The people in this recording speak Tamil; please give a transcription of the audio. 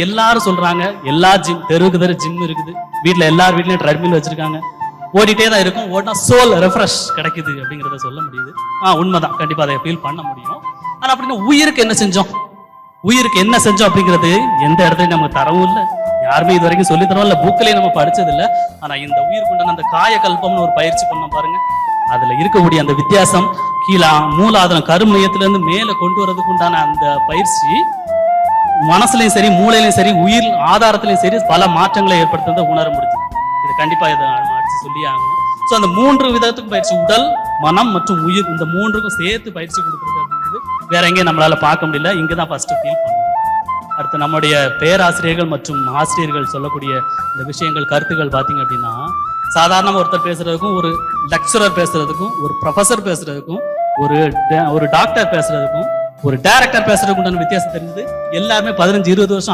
எல்லாரும் சொல்றாங்க. எல்லா ஜிம் தெருவுக்கு தெரு ஜிம் இருக்குது. எல்லார் வீட்லயும் ட்ரெட்மில் வச்சிருக்காங்க. ஓடிட்டே தான் இருக்கும். ஓடினா சோல் ரெஃப்ரெஷ் கிடைக்குது அப்படிங்கிறத சொல்ல முடியுது. உண்மைதான், கண்டிப்பா அதை ஃபீல் பண்ண முடியும். ஆனா அப்படின்னு உயிருக்கு என்ன செஞ்சோம், உயிருக்கு என்ன செஞ்சோம் அப்படிங்கிறது எந்த இடத்துலயும் நமக்கு தரவும் இல்லை, யாருமே இது வரைக்கும் சொல்லி தரோம் இல்ல, புக்கிலையும் நம்ம படிச்சது இல்லை. ஆனா இந்த உயிருக்கு உண்டான அந்த காயகல்பம்னு ஒரு பயிற்சி பண்ணோம் பாருங்க, அதுல இருக்கக்கூடிய அந்த வித்தியாசம் கீழே மூலாதாரம் கருமையத்துல இருந்து மேல கொண்டு வரதுக்கு உண்டான அந்த பயிற்சி மனசுலயும் சரி மூளையிலையும் சரி உயிர் ஆதாரத்திலையும் சரி பல மாற்றங்களை ஏற்படுத்துறதை உணர முடிஞ்சு. இது கண்டிப்பா இதை அடிச்சு சொல்லி ஆகணும். ஸோ அந்த 3 விதத்துக்கும் பயிற்சி, உடல் மனம் மற்றும் உயிர், இந்த 3க்கும் சேர்த்து பயிற்சி கொடுக்குறது அப்படிங்கிறது வேற எங்கேயும் நம்மளால பார்க்க முடியல. இங்கதான் ஃபர்ஸ்ட் ஃபீல் பண்ணணும். அடுத்து நம்முடைய பேராசிரியர்கள் மற்றும் ஆசிரியர்கள் சொல்லக்கூடிய இந்த விஷயங்கள் கருத்துக்கள் பார்த்தீங்க அப்படின்னா, சாதாரண ஒருத்தர் பேசுறதுக்கும் ஒரு லெக்சரர் பேசுறதுக்கும் ஒரு ப்ரொஃபசர் பேசுறதுக்கும் ஒரு டாக்டர் பேசுறதுக்கும் ஒரு டைரக்டர் பேசுறதுக்கு உண்டான வித்தியாசம் தெரிஞ்சது. எல்லாருமே 15-20 வருஷம்